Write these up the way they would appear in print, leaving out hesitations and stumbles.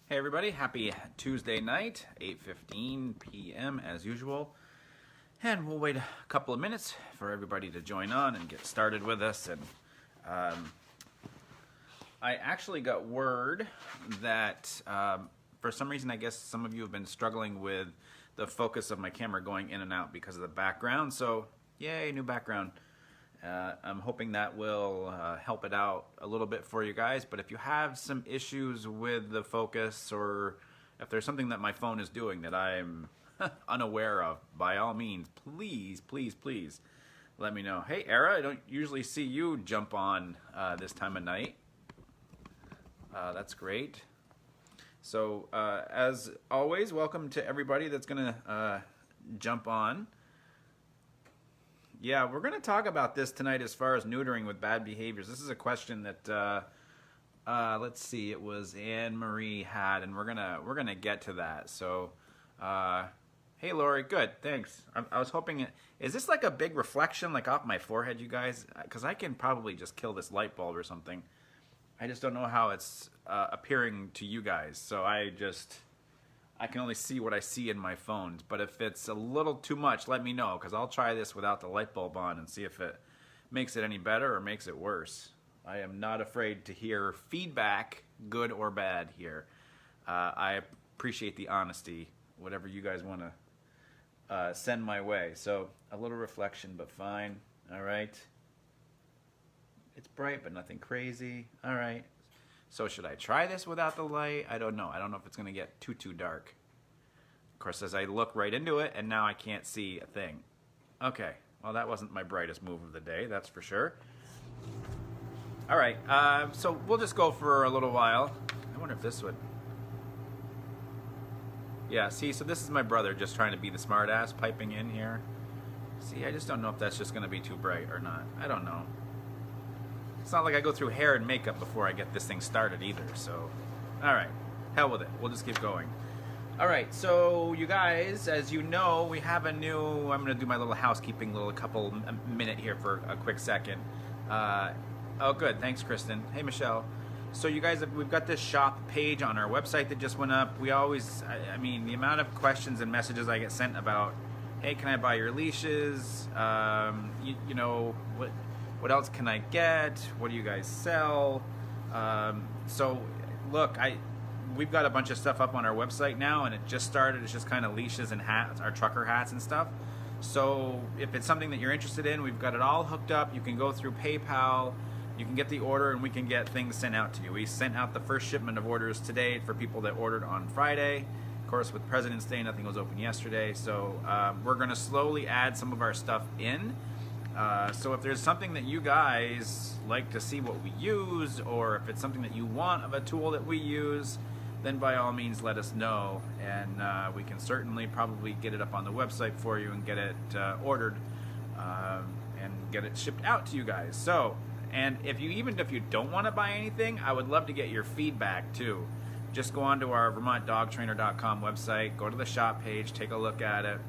Hey everybody, happy Tuesday night, 8:15 p.m. as usual. And we'll wait a couple of minutes for everybody to join on and get started with us. And I actually got word that for some reason, I guess some of you have been struggling with the focus of my camera going in and out because of the background. So yay, new background. I'm hoping that will help it out a little bit for you guys. But if you have some issues with the focus, or if there's something that my phone is doing that I'm unaware of, by all means, please let me know. Hey, Era, I don't usually see you jump on this time of night. That's great. So as always, welcome to everybody that's going to jump on. Yeah, we're going to talk about this tonight as far as neutering with bad behaviors. This is a question that, let's see, it was Anne Marie had, and we're gonna get to that. So, hey, Lori, good, thanks. I was hoping, is this like a big reflection, like off my forehead, you guys? Because I can probably just kill this light bulb or something. I just don't know how it's appearing to you guys. So I can only see what I see in my phones, but if it's a little too much, let me know, because I'll try this without the light bulb on and see if it makes it any better or makes it worse. I am not afraid to hear feedback, good or bad here. I appreciate the honesty, whatever you guys want to send my way. So a little reflection, but fine. All right. It's bright, but nothing crazy. All right. So should I try this without the light? I don't know. I don't know if it's going to get too dark. Of course, as I look right into it, and now I can't see a thing. Okay. Well, that wasn't my brightest move of the day, that's for sure. All right. So we'll just go for a little while. I wonder if this would... Yeah, see, so this is my brother just trying to be the smart ass piping in here. See, I just don't know if that's just going to be too bright or not. I don't know. It's not like I go through hair and makeup before I get this thing started either, so... Alright, hell with it. We'll just keep going. Alright, so you guys, as you know, we have a new... I'm going to do my little housekeeping couple minute here for a quick second. Oh, good. Thanks, Kristen. Hey, Michelle. So you guys, we've got this shop page on our website that just went up. We always... I mean, the amount of questions and messages I get sent about, hey, can I buy your leashes? You know, what else can I get? What do you guys sell? So, look, we've got a bunch of stuff up on our website now, and it just started. It's just kind of leashes and hats, our trucker hats and stuff. So, if it's something that you're interested in, we've got it all hooked up. You can go through PayPal. You can get the order, and we can get things sent out to you. We sent out the first shipment of orders today for people that ordered on Friday. Of course, with President's Day, nothing was open yesterday. So, we're going to slowly add some of our stuff in. So if there's something that you guys like to see what we use, or if it's something that you want of a tool that we use, then by all means let us know, and we can certainly probably get it up on the website for you and get it ordered and get it shipped out to you guys. So, and even if you don't want to buy anything, I would love to get your feedback too. Just go on to our VermontDogTrainer.com website, go to the shop page, take a look at it.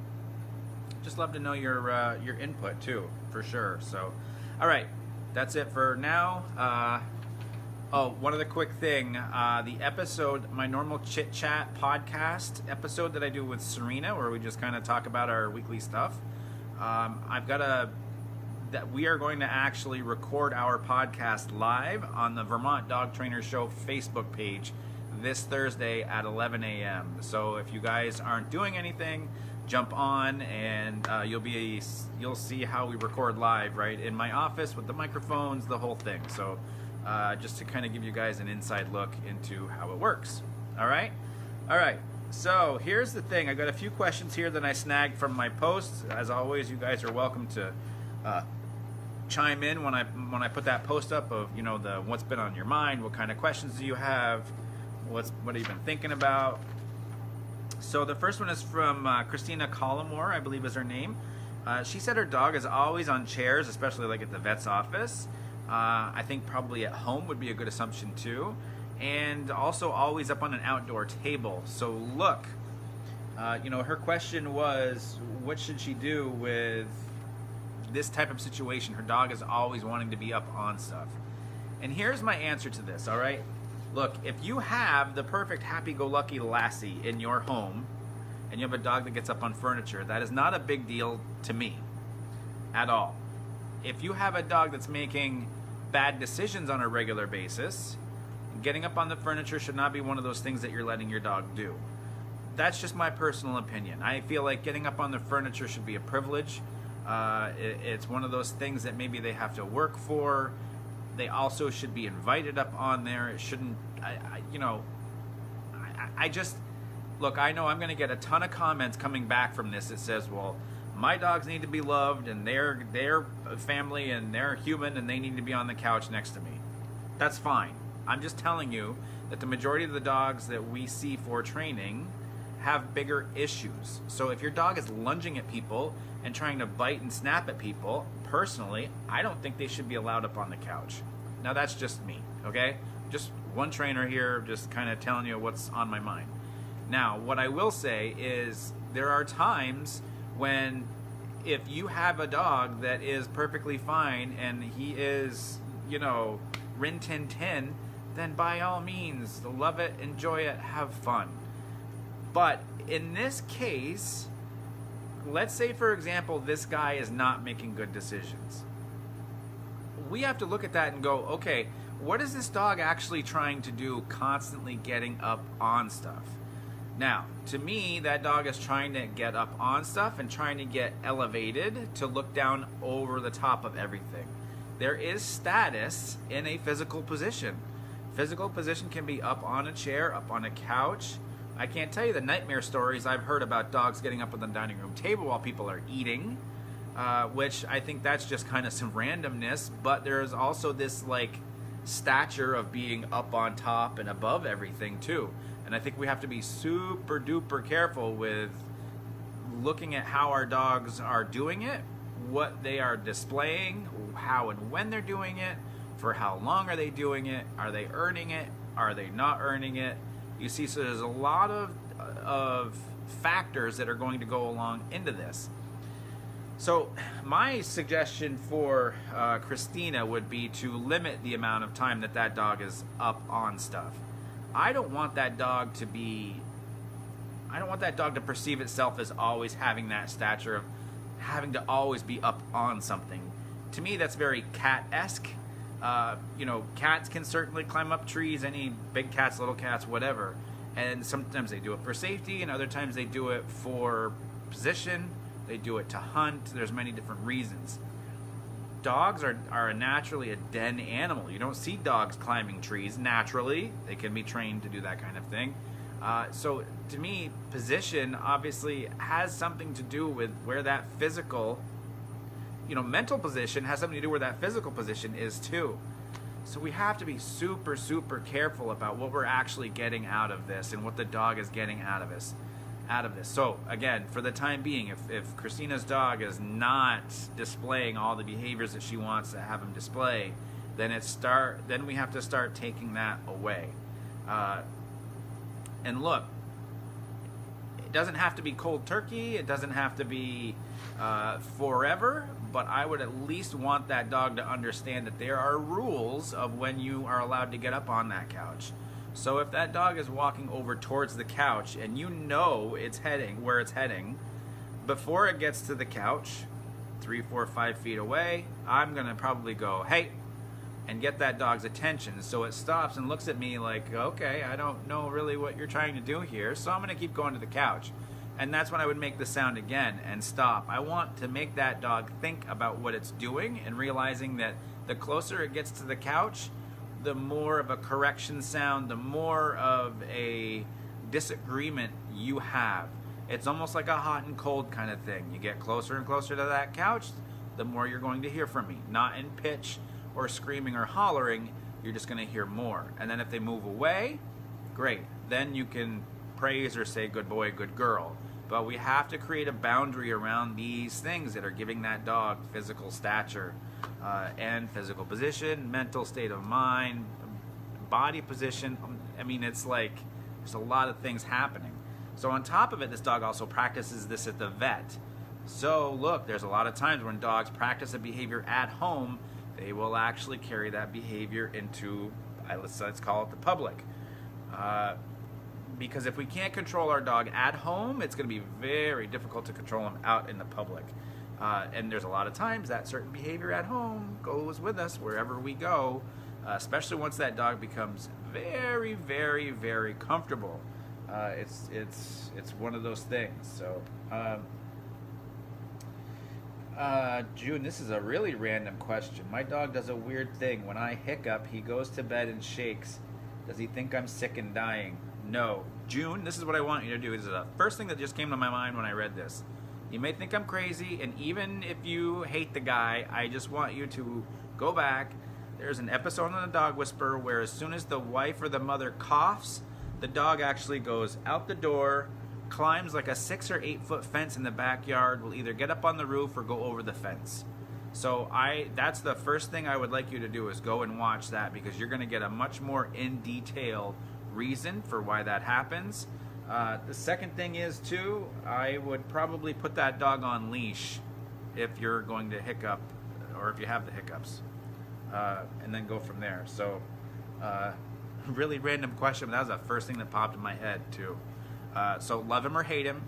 Just love to know your input too, for sure. So, all right, that's it for now. Oh, one other quick thing: the episode, my normal chit chat podcast episode that I do with Serena, where we just kind of talk about our weekly stuff. That we are going to actually record our podcast live on the Vermont Dog Trainer Show Facebook page this Thursday at 11 a.m. So if you guys aren't doing anything, jump on, and you'll see how we record live right in my office with the microphones, the whole thing. So just to kind of give you guys an inside look into how it works. All right. So here's the thing. I got a few questions here that I snagged from my posts. As always, you guys are welcome to chime in when I put that post up of, you know, the what's been on your mind, what kind of questions do you have, what have you been thinking about. So the first one is from Christina Collymore, I believe is her name. She said her dog is always on chairs, especially like at the vet's office. I think probably at home would be a good assumption too. And also always up on an outdoor table. So look, you know, her question was, what should she do with this type of situation? Her dog is always wanting to be up on stuff. And here's my answer to this, all right? Look, if you have the perfect happy-go-lucky lassie in your home, and you have a dog that gets up on furniture, that is not a big deal to me at all. If you have a dog that's making bad decisions on a regular basis, getting up on the furniture should not be one of those things that you're letting your dog do. That's just my personal opinion. I feel like getting up on the furniture should be a privilege. It's one of those things that maybe they have to work for. They also should be invited up on there. It shouldn't, I just, look, I know I'm going to get a ton of comments coming back from this that says, well, my dogs need to be loved, and they're family, and they're human, and they need to be on the couch next to me. That's fine. I'm just telling you that the majority of the dogs that we see for training have bigger issues. So if your dog is lunging at people and trying to bite and snap at people, personally, I don't think they should be allowed up on the couch. Now that's just me, okay? Just one trainer here, just kind of telling you what's on my mind. Now, what I will say is there are times when if you have a dog that is perfectly fine and he is, rin tin tin, then by all means, love it, enjoy it, have fun. But in this case, let's say, for example, this guy is not making good decisions. We have to look at that and go, okay, what is this dog actually trying to do, constantly getting up on stuff? Now, to me, that dog is trying to get up on stuff and trying to get elevated to look down over the top of everything. There is status in a physical position. Physical position can be up on a chair, up on a couch. I can't tell you the nightmare stories I've heard about dogs getting up on the dining room table while people are eating, which I think that's just kind of some randomness, but there's also this stature of being up on top and above everything too. And I think we have to be super duper careful with looking at how our dogs are doing it, what they are displaying, how and when they're doing it, for how long are they doing it, are they earning it, are they not earning it. You see, so there's a lot of factors that are going to go along into this. So my suggestion for Christina would be to limit the amount of time that dog is up on stuff. I don't want that dog to perceive itself as always having that stature of having to always be up on something. To me, that's very cat-esque. Cats can certainly climb up trees, any big cats, little cats, whatever. And sometimes they do it for safety, and other times they do it for position. They do it to hunt. There's many different reasons. Dogs are naturally a den animal. You don't see dogs climbing trees naturally. They can be trained to do that kind of thing. So to me, position obviously has something to do with where that physical, mental position has something to do where that physical position is too. So we have to be super, super careful about what we're actually getting out of this and what the dog is getting out of this. So again, for the time being, if Christina's dog is not displaying all the behaviors that she wants to have him display, then we have to start taking that away. And look, it doesn't have to be cold turkey. It doesn't have to be forever. But I would at least want that dog to understand that there are rules of when you are allowed to get up on that couch. So if that dog is walking over towards the couch and it's heading where it's heading, before it gets to the couch, 3, 4, 5 feet away, I'm going to probably go, hey, and get that dog's attention. So it stops and looks at me like, okay, I don't know really what you're trying to do here, so I'm going to keep going to the couch. And that's when I would make the sound again and stop. I want to make that dog think about what it's doing and realizing that the closer it gets to the couch, the more of a correction sound, the more of a disagreement you have. It's almost like a hot and cold kind of thing. You get closer and closer to that couch, the more you're going to hear from me. Not in pitch or screaming or hollering, you're just going to hear more. And then if they move away, great. Then you can praise or say good boy, good girl. But we have to create a boundary around these things that are giving that dog physical stature and physical position, mental state of mind, body position. I mean, it's like there's a lot of things happening. So on top of it, this dog also practices this at the vet. So look, there's a lot of times when dogs practice a behavior at home, they will actually carry that behavior into let's call it the public. Because if we can't control our dog at home, it's going to be very difficult to control him out in the public. And there's a lot of times that certain behavior at home goes with us wherever we go, especially once that dog becomes very, very, very comfortable. It's one of those things. So, June, this is a really random question. My dog does a weird thing. When I hiccup, he goes to bed and shakes. Does he think I'm sick and dying? No. June, this is what I want you to do. This is the first thing that just came to my mind when I read this. You may think I'm crazy, and even if you hate the guy, I just want you to go back. There's an episode on The Dog Whisperer where as soon as the wife or the mother coughs, the dog actually goes out the door, climbs like a 6 or 8 foot fence in the backyard, will either get up on the roof or go over the fence. So that's the first thing I would like you to do, is go and watch that, because you're going to get a much more in detail reason for why that happens. The second thing is too, I would probably put that dog on leash if you're going to hiccup, or if you have the hiccups, and then go from there. So really random question, but that was the first thing that popped in my head too. So love him or hate him.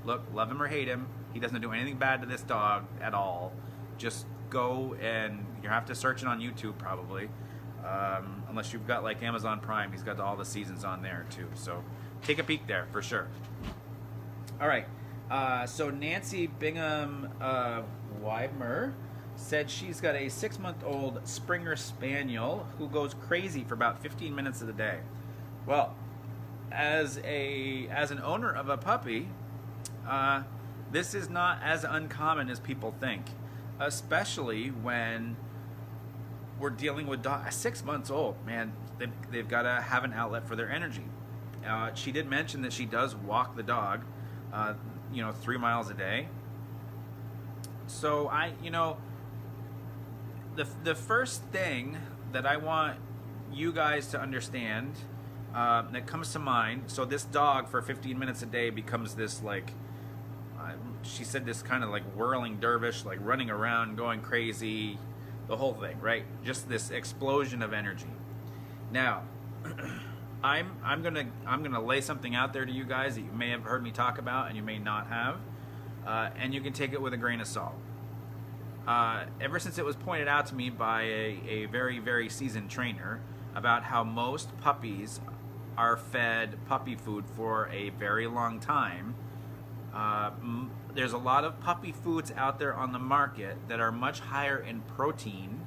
Look, love him or hate him, he doesn't do anything bad to this dog at all. Just go, and you have to search it on YouTube probably, unless you've got like Amazon Prime. He's got all the seasons on there too, so take a peek there for sure. All right, so Nancy Bingham Weimer said she's got a 6-month-old Springer Spaniel who goes crazy for about 15 minutes of the day. Well, as an owner of a puppy, this is not as uncommon as people think, especially when we're dealing with 6 months old. Man, they've got to have an outlet for their energy. She did mention that she does walk the dog, 3 miles a day. So the first thing that I want you guys to understand that comes to mind, so this dog for 15 minutes a day becomes this, like, she said, this kind of like whirling dervish, like running around, going crazy, the whole thing, right? Just this explosion of energy. Now, I'm gonna lay something out there to you guys that you may have heard me talk about and you may not have, and you can take it with a grain of salt. Ever since it was pointed out to me by a very, very seasoned trainer about how most puppies are fed puppy food for a very long time, there's a lot of puppy foods out there on the market that are much higher in protein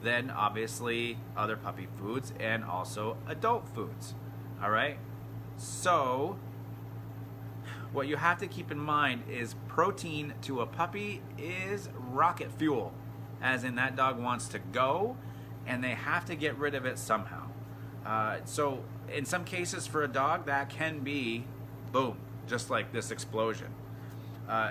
than obviously other puppy foods and also adult foods. All right? So what you have to keep in mind is protein to a puppy is rocket fuel, as in that dog wants to go and they have to get rid of it somehow. So in some cases for a dog, that can be boom, just like this explosion.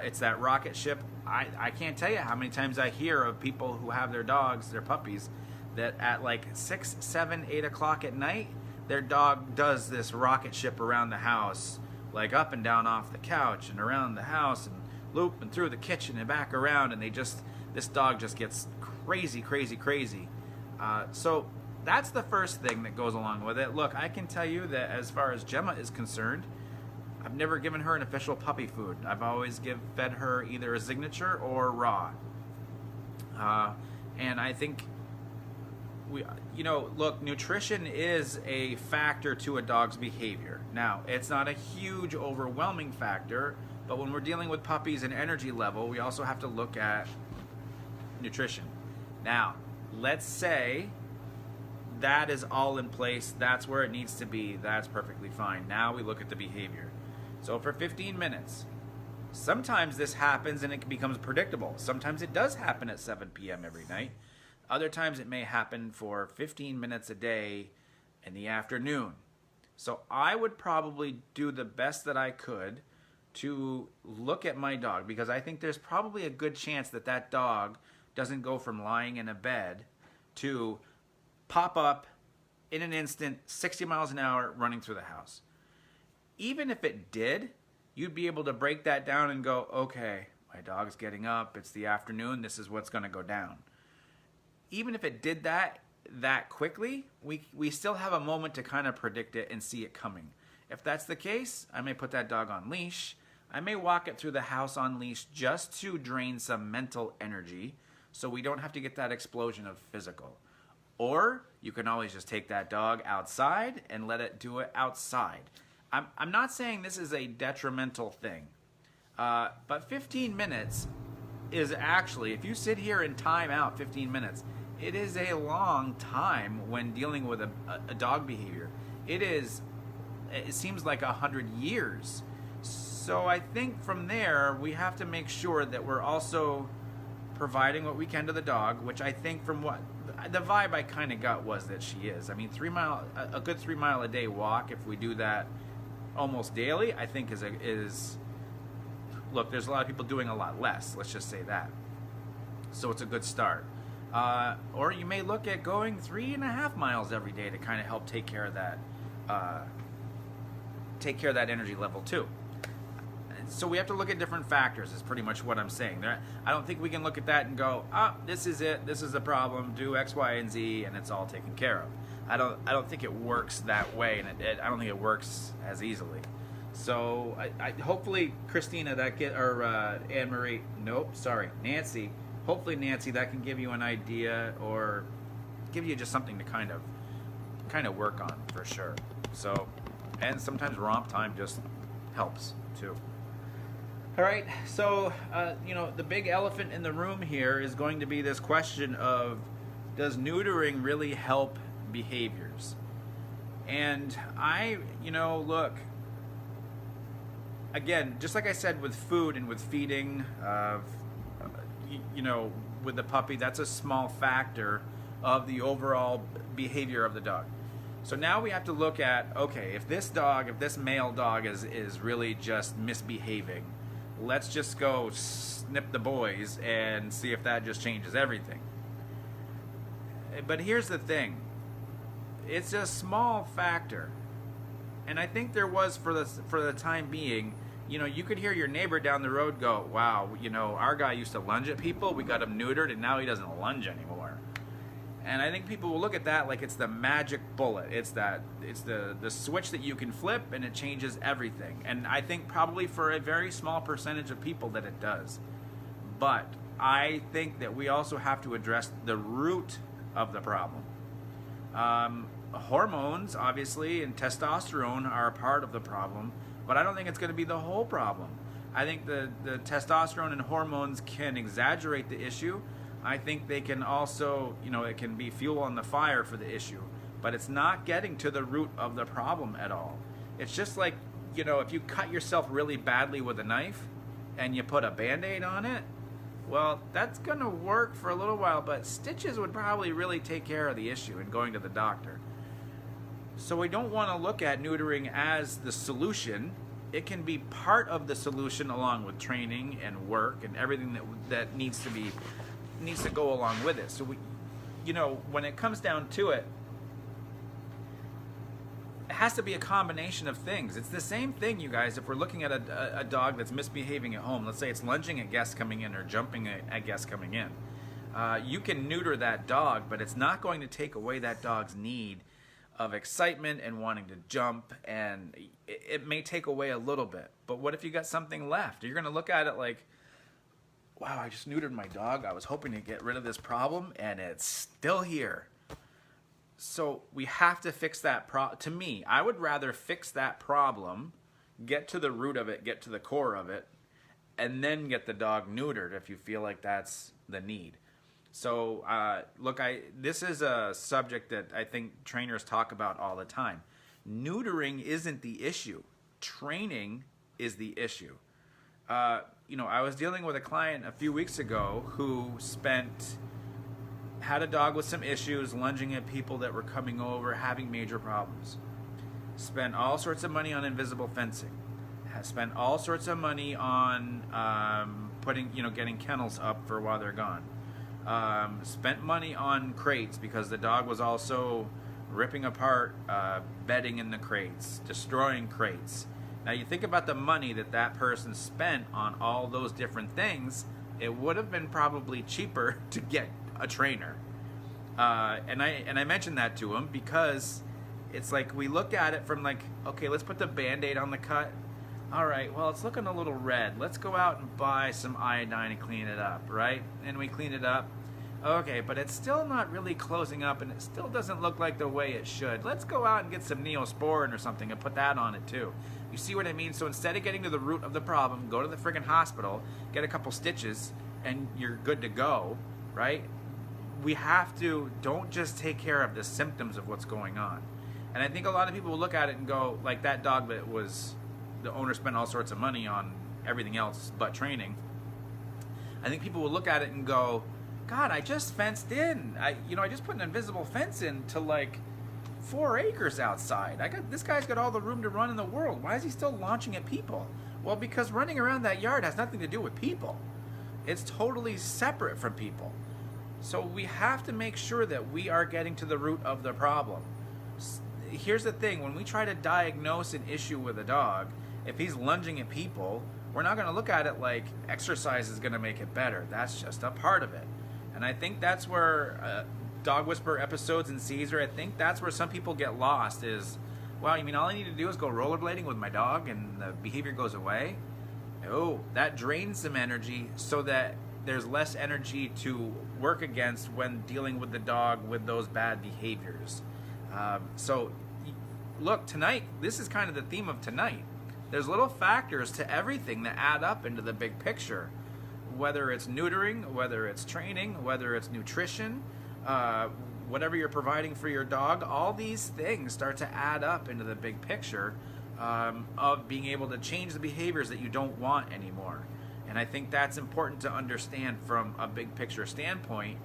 It's that rocket ship. I can't tell you how many times I hear of people who have their dogs, their puppies, that at like 6, 7, 8 o'clock at night, their dog does this rocket ship around the house, like up and down off the couch and around the house and loop and through the kitchen and back around, and this dog just gets crazy, crazy, crazy. So that's the first thing that goes along with it. Look, I can tell you that as far as Gemma is concerned, I've never given her an official puppy food. I've always fed her either a signature or raw. And I think look, nutrition is a factor to a dog's behavior. Now, it's not a huge, overwhelming factor, but when we're dealing with puppies and energy level, we also have to look at nutrition. Now, let's say that is all in place. That's where it needs to be. That's perfectly fine. Now we look at the behavior. So for 15 minutes, sometimes this happens and it becomes predictable. Sometimes it does happen at 7 p.m. every night. Other times it may happen for 15 minutes a day in the afternoon. So I would probably do the best that I could to look at my dog, because I think there's probably a good chance that that dog doesn't go from lying in a bed to pop up in an instant, 60 miles an hour, running through the house. Even if it did, you'd be able to break that down and go, okay, my dog's getting up, it's the afternoon, this is what's going to go down. Even if it did that, that quickly, we still have a moment to kind of predict it and see it coming. If that's the case, I may put that dog on leash. I may walk it through the house on leash just to drain some mental energy so we don't have to get that explosion of physical. Or you can always just take that dog outside and let it do it outside. I'm not saying this is a detrimental thing, but 15 minutes is actually, if you sit here and time out 15 minutes, it is a long time when dealing with a dog behavior. It seems like 100 years. So I think from there, we have to make sure that we're also providing what we can to the dog, which I think from what the vibe I kind of got was that she is. I mean, a good 3 mile a day walk, if we do that almost daily, I think is look, there's a lot of people doing a lot less, let's just say that. So it's a good start. Or you may look at going 3.5 miles every day to kind of help take care of that energy level too. So we have to look at different factors is pretty much what I'm saying. I don't think we can look at that and go, this is it, this is the problem, do X, Y, and Z, and it's all taken care of. I don't think it works that way, and I don't think it works as easily. So I hopefully Christina Anne-Marie, Nancy, hopefully Nancy, that can give you an idea or give you just something to kind of work on for sure. So, and sometimes romp time just helps too. All right, so the big elephant in the room here is going to be this question of, does neutering really help behaviors? And look, again, just like I said with food and with feeding, with the puppy, that's a small factor of the overall behavior of the dog. So now we have to look at, okay, if this male dog is really just misbehaving, let's just go snip the boys and see if that just changes everything. But here's the thing. It's a small factor. And I think there was, for the time being, you could hear your neighbor down the road go, wow, our guy used to lunge at people, we got him neutered, and now he doesn't lunge anymore. And I think people will look at that like it's the magic bullet. It's the switch that you can flip and it changes everything. And I think probably for a very small percentage of people that it does. But I think that we also have to address the root of the problem. Hormones, obviously, and testosterone are a part of the problem, but I don't think it's going to be the whole problem. I think the testosterone and hormones can exaggerate the issue. I think they can also, it can be fuel on the fire for the issue, but it's not getting to the root of the problem at all. It's just like, if you cut yourself really badly with a knife and you put a Band-Aid on it, well, that's going to work for a little while, but stitches would probably really take care of the issue and going to the doctor. So we don't want to look at neutering as the solution. It can be part of the solution along with training and work and everything that needs to go along with it. So when it comes down to it, it has to be a combination of things. It's the same thing, you guys, if we're looking at a dog that's misbehaving at home. Let's say it's lunging at guests coming in or jumping at guests coming in. You can neuter that dog, but it's not going to take away that dog's need of excitement and wanting to jump, and it may take away a little bit. But what if you got something left? You're going to look at it like, wow, I just neutered my dog. I was hoping to get rid of this problem, and it's still here. So we have to fix that to me, I would rather fix that problem, get to the root of it, get to the core of it, and then get the dog neutered if you feel like that's the need. So, look, this is a subject that I think trainers talk about all the time. Neutering isn't the issue. Training is the issue. I was dealing with a client a few weeks ago who had a dog with some issues, lunging at people that were coming over, having major problems. Spent all sorts of money on invisible fencing. Spent all sorts of money on getting kennels up for while they're gone. Spent money on crates because the dog was also ripping apart bedding in the crates, destroying crates. Now you think about the money that person spent on all those different things, it would have been probably cheaper to get a trainer. And I mentioned that to him because it's like we look at it from like, okay, let's put the Band-Aid on the cut. All right, well, it's looking a little red. Let's go out and buy some iodine and clean it up, right? And we clean it up. Okay, but it's still not really closing up, and it still doesn't look like the way it should. Let's go out and get some Neosporin or something and put that on it too. You see what I mean? So instead of getting to the root of the problem, go to the friggin' hospital, get a couple stitches, and you're good to go, right? We have to, don't just take care of the symptoms of what's going on. And I think a lot of people will look at it and go, like that dog that was, the owner spent all sorts of money on everything else but training. I think people will look at it and go, God, I just fenced in. I just put an invisible fence in to like 4 acres outside. This guy's got all the room to run in the world. Why is he still launching at people? Well, because running around that yard has nothing to do with people. It's totally separate from people. So we have to make sure that we are getting to the root of the problem. Here's the thing, when we try to diagnose an issue with a dog, if he's lunging at people, we're not going to look at it like exercise is going to make it better. That's just a part of it. And I think that's where Dog Whisperer episodes and Caesar, I think that's where some people get lost is, well, you mean all I need to do is go rollerblading with my dog and the behavior goes away? No, that drains some energy so that there's less energy to work against when dealing with the dog with those bad behaviors. So look, tonight, this is kind of the theme of tonight. There's little factors to everything that add up into the big picture. Whether it's neutering, whether it's training, whether it's nutrition, whatever you're providing for your dog, all these things start to add up into the big picture of being able to change the behaviors that you don't want anymore. And I think that's important to understand from a big picture standpoint,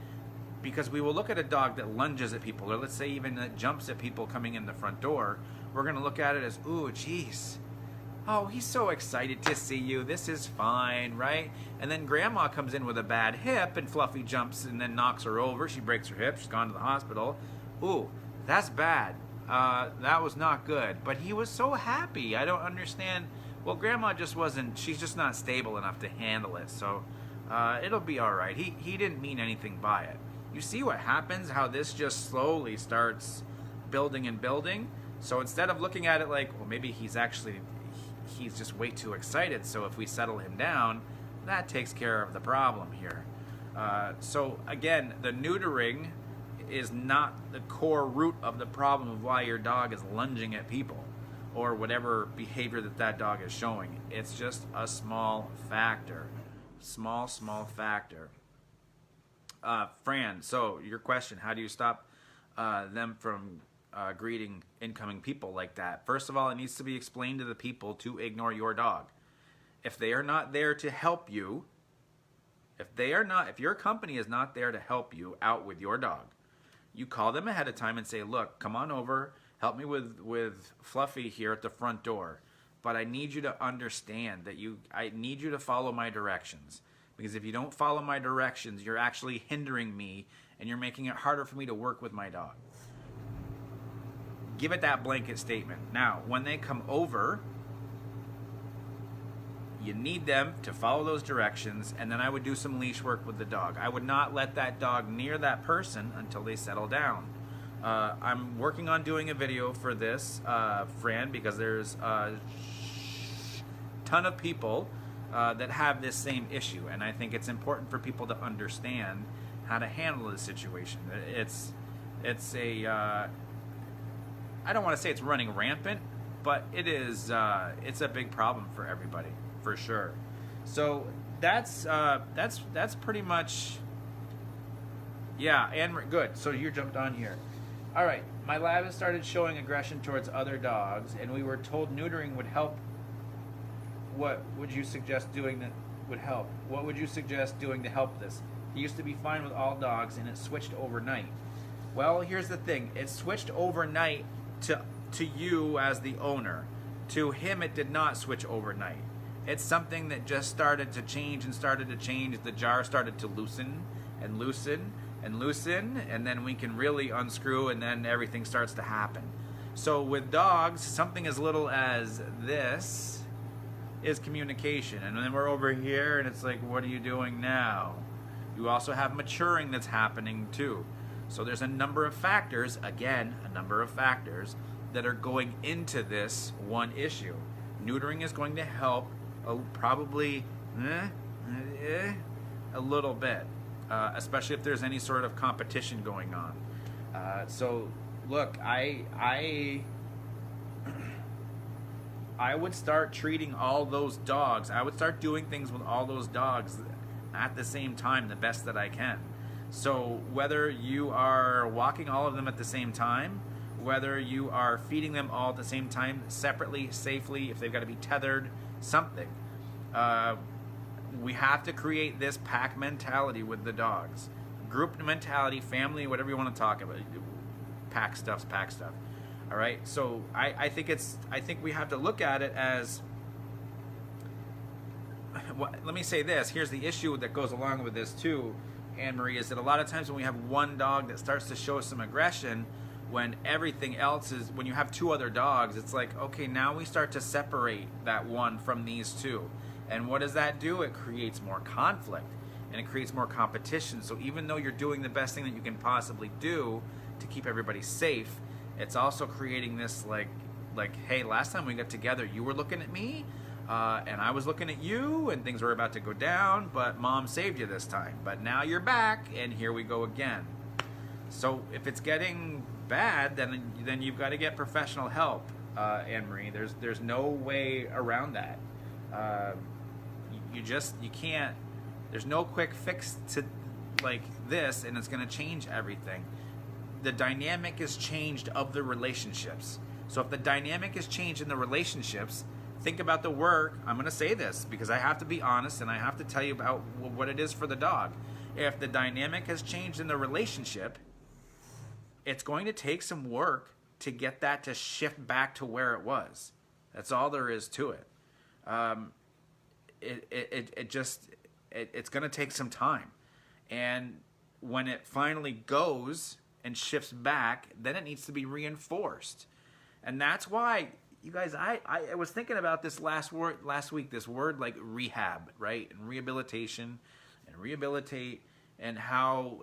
because we will look at a dog that lunges at people, or let's say even that jumps at people coming in the front door. We're going to look at it as, ooh, geez. Oh, he's so excited to see you. This is fine, right? And then grandma comes in with a bad hip and Fluffy jumps and then knocks her over. She breaks her hip. She's gone to the hospital. Ooh, that's bad. That was not good. But he was so happy. I don't understand. Well, grandma just wasn't, she's just not stable enough to handle it. So it'll be all right. He didn't mean anything by it. You see what happens, how this just slowly starts building and building? So instead of looking at it like, well, maybe he's just way too excited, so if we settle him down, that takes care of the problem here. So again, the neutering is not the core root of the problem of why your dog is lunging at people or whatever behavior that dog is showing. It's just a small factor. Small factor. Fran, so your question, how do you stop them from greeting incoming people like that? First of all, it needs to be explained to the people to ignore your dog. If they are not there to help you, if your company is not there to help you out with your dog, you call them ahead of time and say, look, come on over, help me with Fluffy here at the front door. But I need you to understand that I need you to follow my directions. Because if you don't follow my directions, you're actually hindering me and you're making it harder for me to work with my dog. Give it that blanket statement. Now, when they come over, you need them to follow those directions, and then I would do some leash work with the dog. I would not let that dog near that person until they settle down. I'm working on doing a video for this, Fran, because there's a ton of people that have this same issue, and I think it's important for people to understand how to handle this situation. It's a I don't want to say it's running rampant, but it is. It's a big problem for everybody, for sure. So that's pretty much. Yeah, and good. So you jumped on here. All right, my lab has started showing aggression towards other dogs, and we were told neutering would help. What would you suggest doing that would help? What would you suggest doing to help this? He used to be fine with all dogs, and it switched overnight. Well, here's the thing. It switched overnight to you as the owner. To him, it did not switch overnight. It's something that just started to change and started to change. The jar started to loosen and loosen and loosen, and then we can really unscrew, and then everything starts to happen. So with dogs, something as little as this is communication. And then we're over here, and it's like, what are you doing now? You also have maturing that's happening too. So there's a number of factors, again, a number of factors that are going into this one issue. Neutering is going to help probably a little bit, especially if there's any sort of competition going on. So look, I would start treating all those dogs. I would start doing things with all those dogs at the same time, the best that I can. So whether you are walking all of them at the same time, whether you are feeding them all at the same time, separately, safely, if they've got to be tethered, something. We have to create this pack mentality with the dogs. Group mentality, family, whatever you want to talk about. Pack stuff. All right. So I think we have to look at it as. Let me say this. Here's the issue that goes along with this too, Anne-Marie, is that a lot of times when we have one dog that starts to show some aggression, when everything else is, when you have two other dogs, it's like, okay, now we start to separate that one from these two. And what does that do? It creates more conflict and it creates more competition. So even though you're doing the best thing that you can possibly do to keep everybody safe, it's also creating this like, hey, last time we got together, you were looking at me, and I was looking at you, and things were about to go down, but Mom saved you this time. But now you're back, and here we go again. So if it's getting bad, then you've got to get professional help, Anne-Marie. There's no way around that. You can't. There's no quick fix to like this, and it's going to change everything. The dynamic is changed of the relationships. So if the dynamic is changed in the relationships, think about the work. I'm going to say this because I have to be honest and I have to tell you about what it is for the dog. If the dynamic has changed in the relationship, it's going to take some work to get that to shift back to where it was. That's all there is to it. It's going to take some time. And when it finally goes and shifts back, then it needs to be reinforced. And that's why, you guys, I was thinking about this last week, this word like rehab, right? And rehabilitation and rehabilitate, and how,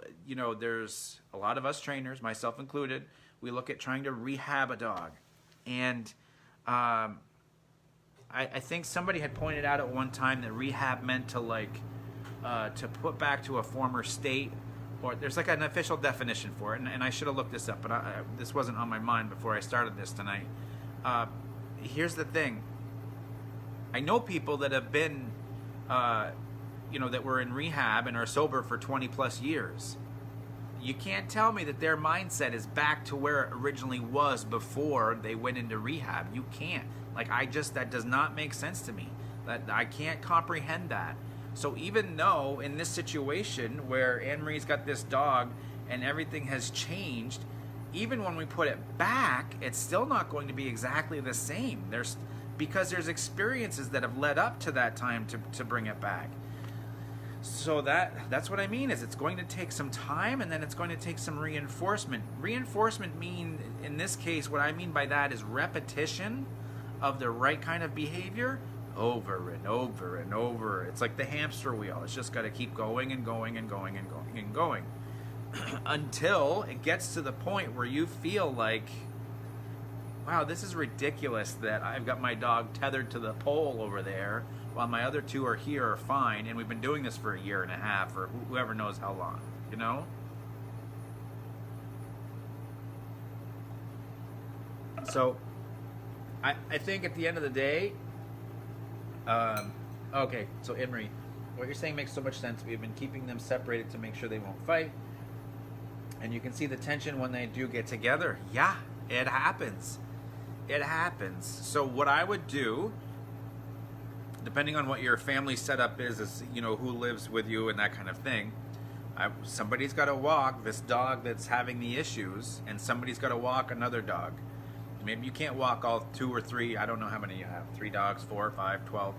there's a lot of us trainers, myself included, we look at trying to rehab a dog. And I think somebody had pointed out at one time that rehab meant to put back to a former state, or there's like an official definition for it, and I should have looked this up, but this wasn't on my mind before I started this tonight. Here's the thing. I know people that have been, that were in rehab and are sober for 20 plus years. You can't tell me that their mindset is back to where it originally was before they went into rehab. You can't. That does not make sense to me. That I can't comprehend that. So even though in this situation where Anne-Marie's got this dog and everything has changed, even when we put it back, it's still not going to be exactly the same. Because there's experiences that have led up to that time to bring it back. So that's what I mean, is it's going to take some time, and then it's going to take some reinforcement. Reinforcement in this case, what I mean by that is repetition of the right kind of behavior over and over and over. It's like the hamster wheel. It's just got to keep going and going and going and going and going until it gets to the point where you feel like, wow, this is ridiculous that I've got my dog tethered to the pole over there while my other two are here are fine, and we've been doing this for a year and a half or whoever knows how long, So I think at the end of the day, okay, so Emery, what you're saying makes so much sense. We've been keeping them separated to make sure they won't fight. And you can see the tension when they do get together. Yeah, it happens. It happens. So what I would do, depending on what your family setup is who lives with you and that kind of thing, somebody's got to walk this dog that's having the issues, and somebody's got to walk another dog. Maybe you can't walk all 2 or 3, I don't know how many you have, 3 dogs, 4, 5, 12.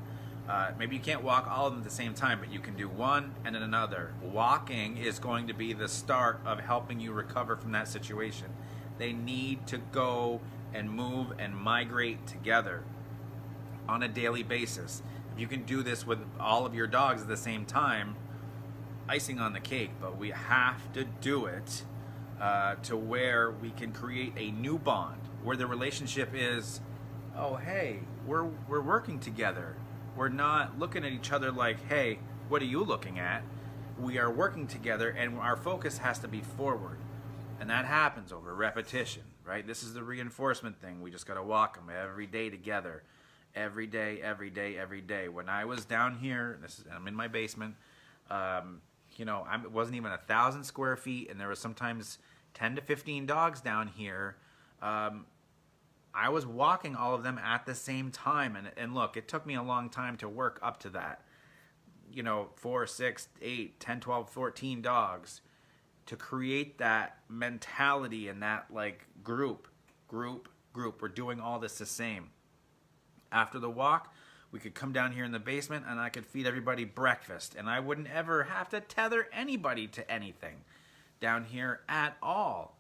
Maybe you can't walk all of them at the same time, but you can do one and then another. Walking is going to be the start of helping you recover from that situation. They need to go and move and migrate together on a daily basis. If you can do this with all of your dogs at the same time, icing on the cake, but we have to do it to where we can create a new bond where the relationship is, oh hey, we're working together. We're not looking at each other like, hey, what are you looking at? We are working together, and our focus has to be forward, and that happens over repetition, right? This is the reinforcement thing. We just got to walk them every day together, every day, every day, every day. When I was down here, I'm in my basement. You know, it wasn't even 1,000 square feet, and there was sometimes 10 to 15 dogs down here. I was walking all of them at the same time, and look, it took me a long time to work up to that. You know, 4, 6, 8, 10, 12, 14 dogs to create that mentality and that like group. We're doing all this the same. After the walk, we could come down here in the basement and I could feed everybody breakfast, and I wouldn't ever have to tether anybody to anything down here at all,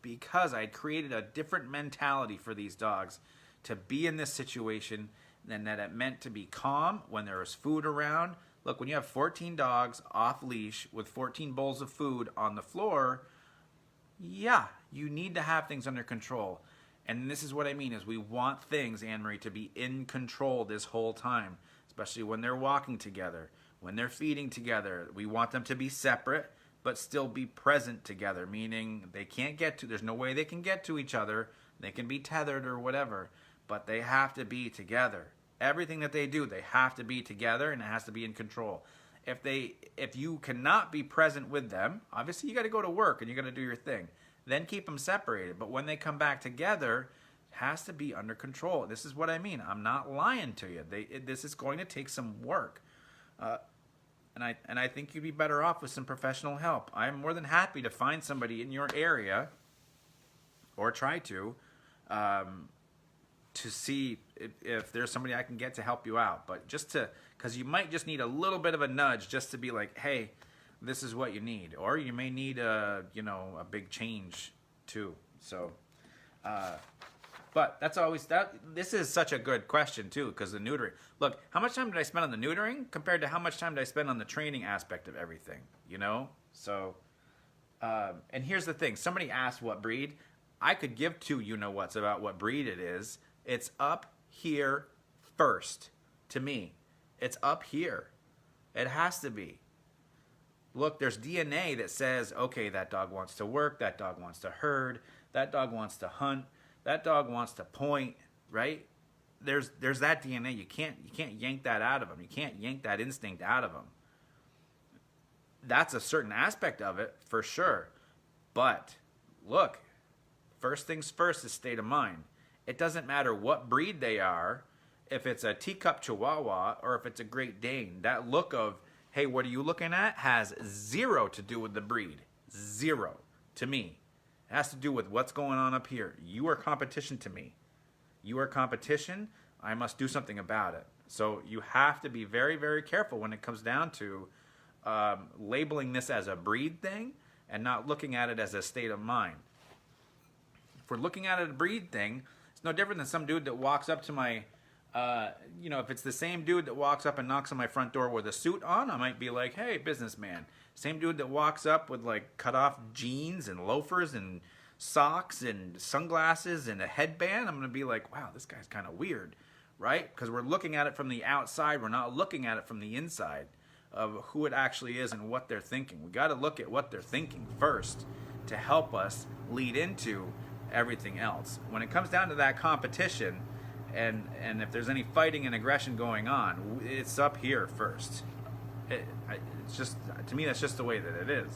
because I'd created a different mentality for these dogs to be in this situation, and that it meant to be calm when there was food around. Look, when you have 14 dogs off leash with 14 bowls of food on the floor, yeah, you need to have things under control. And this is what I mean, is we want things, Anne-Marie, to be in control this whole time, especially when they're walking together, when they're feeding together. We want them to be separate, but still be present together, meaning there's no way they can get to each other. They can be tethered or whatever, but they have to be together. Everything that they do, they have to be together, and it has to be in control. If you cannot be present with them, obviously you got to go to work and you're going to do your thing. Then keep them separated. But when they come back together, it has to be under control. This is what I mean. I'm not lying to you. This is going to take some work. And I think you'd be better off with some professional help. I'm more than happy to find somebody in your area, or try to see if there's somebody I can get to help you out. But because you might just need a little bit of a nudge just to be like, hey, this is what you need. Or you may need a big change too. So, but that's always this is such a good question too, because the neutering. Look, how much time did I spend on the neutering compared to how much time did I spend on the training aspect of everything? So, and here's the thing. Somebody asked what breed. I could give two you-know-whats about what breed it is. It's up here first, to me. It's up here. It has to be. Look, there's DNA that says, okay, that dog wants to work, that dog wants to herd, that dog wants to hunt, that dog wants to point, right? There's that DNA. You can't yank that out of them. You can't yank that instinct out of them. That's a certain aspect of it, for sure. But, look, first things first is state of mind. It doesn't matter what breed they are, if it's a teacup Chihuahua or if it's a Great Dane. That look of, hey, what are you looking at, has zero to do with the breed. Zero to me. It has to do with what's going on up here. You are competition to me. You are competition. I must do something about it. So you have to be very, very careful when it comes down to labeling this as a breed thing and not looking at it as a state of mind. If we're looking at it as a breed thing, it's no different than some dude that walks up to my, if it's the same dude that walks up and knocks on my front door with a suit on, I might be like, hey, businessman. Same dude that walks up with like cut off jeans and loafers and socks and sunglasses and a headband, I'm going to be like, wow, this guy's kind of weird, right? Because we're looking at it from the outside. We're not looking at it from the inside of who it actually is and what they're thinking. We got to look at what they're thinking first to help us lead into everything else. When it comes down to that competition, and if there's any fighting and aggression going on, it's up here first. It's just, to me, that's just the way that it is.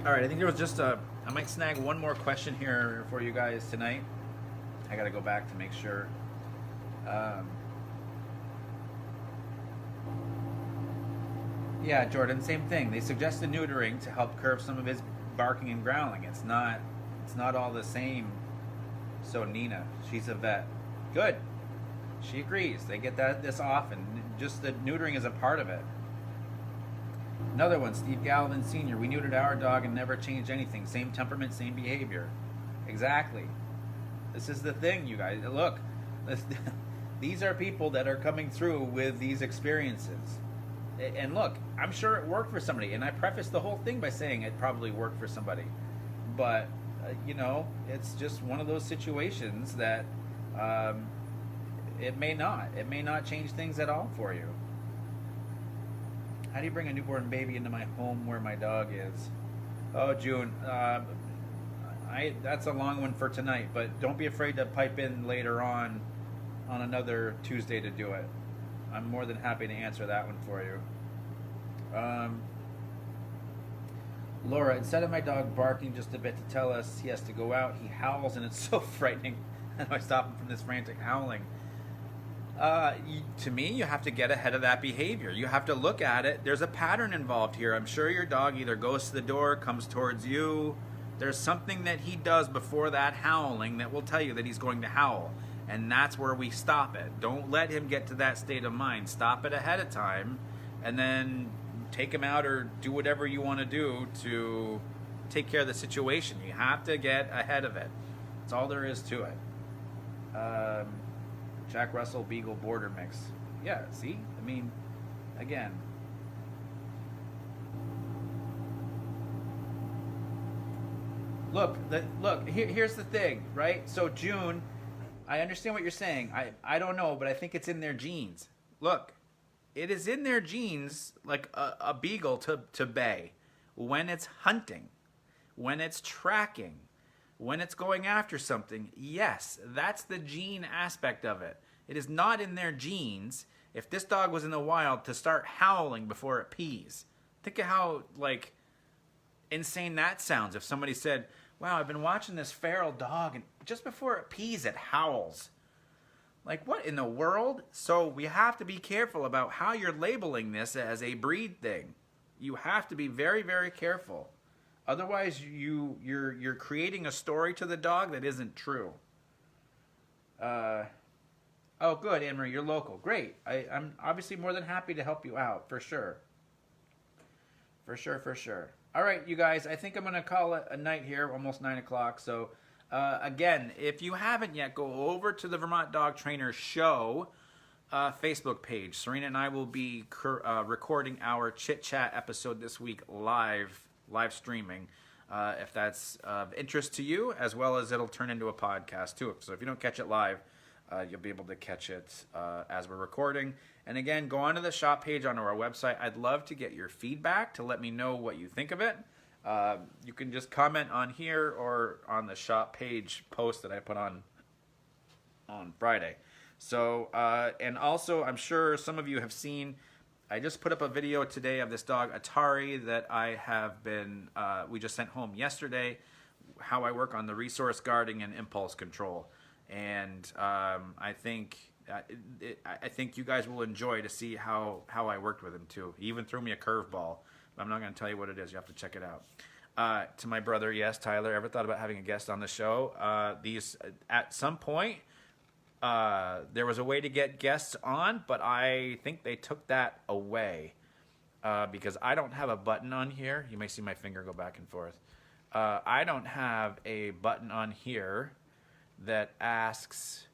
All right, I think there was just I might snag one more question here for you guys tonight. I got to go back to make sure. Yeah, Jordan, same thing. They suggested neutering to help curb some of his barking and growling. It's not all the same. So Nina, she's a vet. Good. She agrees. They get this often. Just that neutering is a part of it. Another one, Steve Galvin Sr. We neutered our dog and never changed anything. Same temperament, same behavior. Exactly. This is the thing, you guys. Look, these are people that are coming through with these experiences. And look, I'm sure it worked for somebody, and I prefaced the whole thing by saying it probably worked for somebody. But you know, it's just one of those situations that um, it may not. It may not change things at all for you. How do you bring a newborn baby into my home where my dog is? Oh, June. That's a long one for tonight, but don't be afraid to pipe in later on another Tuesday to do it. I'm more than happy to answer that one for you. Laura, instead of my dog barking just a bit to tell us he has to go out, he howls and it's so frightening. How do I stop him from this frantic howling? To me, you have to get ahead of that behavior. You have to look at it. There's a pattern involved here. I'm sure your dog either goes to the door, comes towards you. There's something that he does before that howling that will tell you that he's going to howl. And that's where we stop it. Don't let him get to that state of mind. Stop it ahead of time and then take him out or do whatever you want to do to take care of the situation. You have to get ahead of it. That's all there is to it. Jack Russell Beagle Border Mix. Yeah, see? I mean, again. Look, here's the thing, right? So June, I understand what you're saying. I don't know, but I think it's in their genes. Look, it is in their genes, like a beagle to bay, when it's hunting, when it's tracking, when it's going after something. Yes, that's the gene aspect of it. It is not in their genes, if this dog was in the wild, to start howling before it pees. Think of how, like, insane that sounds if somebody said, wow, I've been watching this feral dog, and just before it pees, it howls. Like, what in the world? So we have to be careful about how you're labeling this as a breed thing. You have to be very, very careful. Otherwise, you're creating a story to the dog that isn't true. Oh, good, Anne-Marie, you're local. Great. I'm obviously more than happy to help you out, for sure. For sure, for sure. All right, you guys, I think I'm going to call it a night here, almost 9 o'clock. So, again, if you haven't yet, go over to the Vermont Dog Trainer Show Facebook page. Serena and I will be recording our chit-chat episode this week live streaming, if that's of interest to you, as well as it'll turn into a podcast, too. So if you don't catch it live, you'll be able to catch it as we're recording. And again, go onto the shop page on our website. I'd love to get your feedback to let me know what you think of it. You can just comment on here or on the shop page post that I put on Friday. So, and also, I'm sure some of you have seen, I just put up a video today of this dog, Atari, that I have been, we just sent home yesterday, how I work on the resource guarding and impulse control. And I think you guys will enjoy to see how I worked with him too. He even threw me a curveball. I'm not going to tell you what it is. You have to check it out. To my brother, yes, Tyler. Ever thought about having a guest on the show? At some point, there was a way to get guests on, but I think they took that away because I don't have a button on here. You may see my finger go back and forth. I don't have a button on here that asks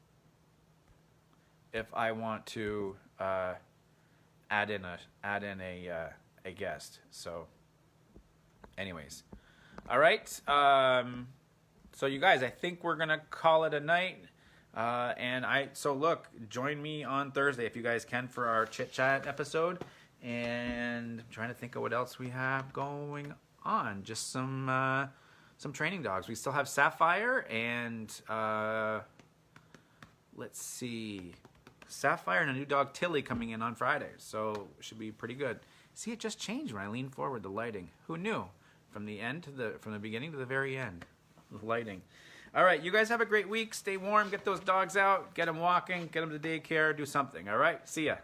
if I want to add in a guest. So, anyways, all right. So you guys, I think we're gonna call it a night. So look, join me on Thursday if you guys can for our chit chat episode. And I'm trying to think of what else we have going on. Just some training dogs. We still have Sapphire and let's see, Sapphire and a new dog Tilly coming in on Friday. So it should be pretty good. See, it just changed when I leaned forward. The lighting. Who knew? From the beginning to the very end. The lighting. All right, you guys have a great week. Stay warm. Get those dogs out. Get them walking. Get them to daycare. Do something. All right. See ya.